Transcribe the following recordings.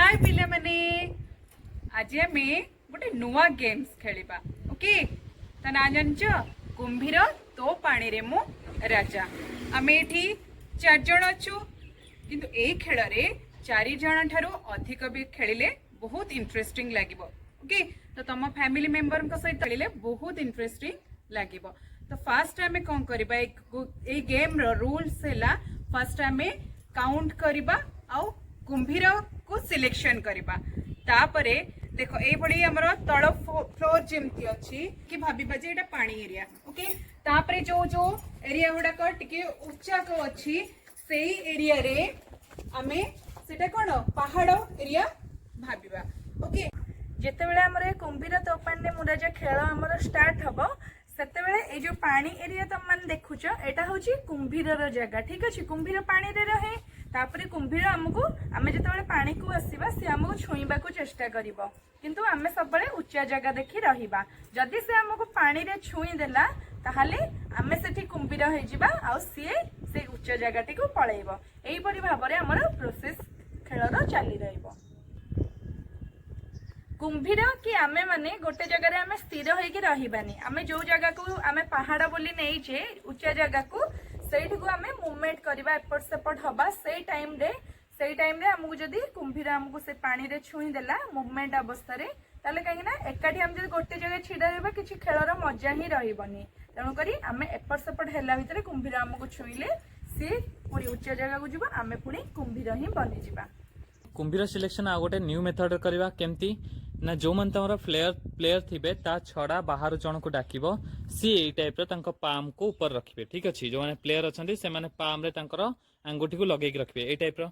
हाय पिले मने आज आमे गोटे नुआ गेम्स खेलिबा ओके ता ना जानछ कुंभीर तो पानी रे मु राजा आमे एठी 4 जण अछु किंतु ए खेल रे 4 जण ठारू अधिक भी खेलिले बहुत इंटरेस्टिंग लागिबो ओके तो तुम फैमिली मेंबर को सहित खेलिले बहुत इंटरेस्टिंग लागिबो। तो फास्ट आमे कोन करबा ए गेम रो रूल्स हैला फास्ट आमे काउंट करबा आउ कुंभीर को सिलेक्शन करबा तापरे देखो ए बड़ी हमरो तळ फ्लोर जेमती अछि कि भाबिबा जे एटा पानी एरिया ओके तापरे जो जो एरिया गुडा को टिके उच्चा को अछि सेही एरिया रे आमे सेटा कोन पहाड़ एरिया भाबिबा ओके जेते बेले हमरे कुंभीर तोपाने मुराजा खेल हमर स्टार्ट हबो सेते बेले ए जो पानी एरिया तुम मन देखुछ एटा होची कुंभीर रो जगह ठीक अछि कुंभीर पानी रे रहे तापरे कुंभीर हमको आमे जेते बेले पानी को आसीबा से हमको छुईबा को चेष्टा करिवो किंतु आमे सब बेले उच्चा जगह देखि रहिबा जदि से हमको पानी रे छुई देला ताहाले आमे सेठी कुंभीर हे जिबा आ से उच्चा जगह टी को पळेइबो एई परि भाबरे हमर प्रोसेस खेलर चाली रहिबो। कुंभीर कि आमे माने गोटे जगह रे आमे स्थिर होइके रहिबानी आमे जो जगह को आमे पहाड़ बोली नै जे उच्चा जगह को सेठी को आमे मूवमेंट करबा एपट सेपट हबा सेई टाइम रे हमकु जदी कुंभीर हमकु से पानी रे छुई देला मूवमेंट अवस्था रे ताले काहे ना एकाठी हम जदी गोटे जगह छिडा रहबा किछि खेलर मजा ही रहिबनी तणु करी आमे एपट सेपट हेला भितरे कुंभीर हमकु छुईले से पुरी उच्चा जगह को जिबो आमे पुनी कुंभीर ही बनि जिबा। कुंभीर सिलेक्शन आ गोटे न्यू मेथड करवा केमती ना जो मन तमरा प्लेयर थिबे ता छड़ा बाहर जन को डाकिबो सी ए टाइप रो तांको पाम को ऊपर रखिबे ठीक अछि जो माने प्लेयर अछंती से माने पाम रे तांकर अंगूठी को लगेक रखिबे ए टाइप रो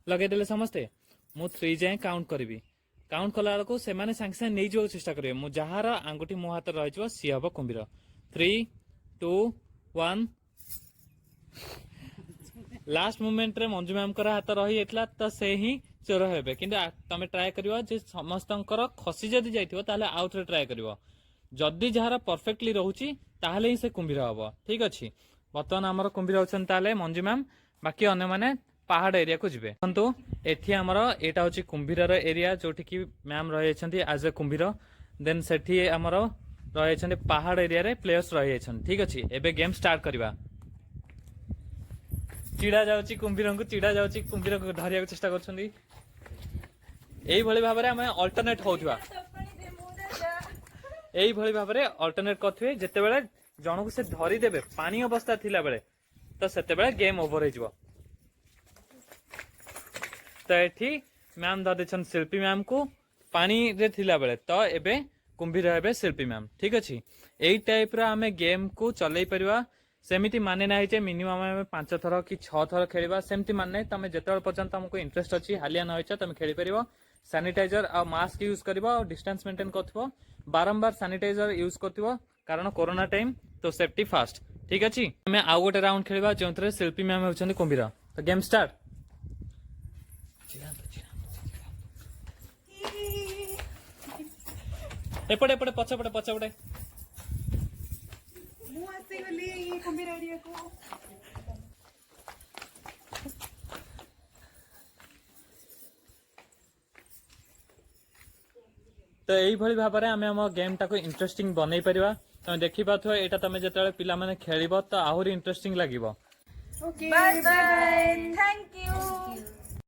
लगे देले समस्ते मु 3 जाय काउंट करबी काउंट कला को से माने संग संग नै जो चेष्टा करबे मु जहार अंगूठी मो हाथ रहि जबो सी हबो कुंभीर 3 2 1 लास्ट मोमेंट रे मंजू मैम कर हाथ रही एतला तो से ही चोर हेबे किंतु तमे ट्राई करिवो जे समस्तंकर खसी जदी जाइथिबो ताले आउट रे ट्राई करिवो जदी जहार परफेक्टली रहउची ताले ही से कुंभीर हबो ठीक अछि। बर्तमान हमर कुंभीर होछन ताले मंजू मैम बाकी अन्य माने पहाड़ एरिया को जिवे किंतु एठी हमर एटा होची कुंभीर रो एरिया जोठी की मैम रहि छथि एज ए कुंभीर देन सेठी हमर रहि छथि पहाड़ एरिया रे प्लेयर्स रहि छथि ठीक अछि। एबे गेम स्टार्ट करबा चिड़ा जाउची कुंभीर को चिड़ा जाउची कुंभीर को धरिया चेष्टा करछंदी एई भली भाबरे हम अल्टरनेट होउथवा एई भली भाबरे अल्टरनेट करथवे जते बेले जण को से धरि देबे पानी अवस्था थिला बेले तो सेते बेले गेम ओवर हेजबो। तो एठी मैम द देछन शिल्पी मैम को पानी रे थिला बेले तो एबे कुंभीर हेबे शिल्पी मैम ठीक अछि। एई टाइप रा हमें गेम को चलै परिवा सेमिति माने ना जे मिनिमम हमें 5 थर कि 6 थर खेलिबा सेमिति माने तमे जेतल पर्यंत हमको इंटरेस्ट अछि हालिया न होइछ तमे खेली परिबो सैनिटाइजर आ मास्क यूज करबो और डिस्टेंस मेंटेन करथबो बारंबार सैनिटाइजर यूज करथबो कारण कोरोना टाइम तो सेफ्टी फास्ट ठीक अछि। हमें आ गोटे राउंड खेलिबा जोंतरे शिल्पी मैम होछन कुंभीर तो गेम स्टार्ट एपड़े एपड़े पछपड़े पछपड़े मु आसी गली ये कुंभीर एरिया को तो यही भली भाबरे आमे हम गेम टाको इंटरेस्टिंग बनै परिबा तमे देखि पाथो एटा तमे जेतले पिला माने खेलिबो तो आहुरी इंटरेस्टिंग लागिबो। Okay bye bye.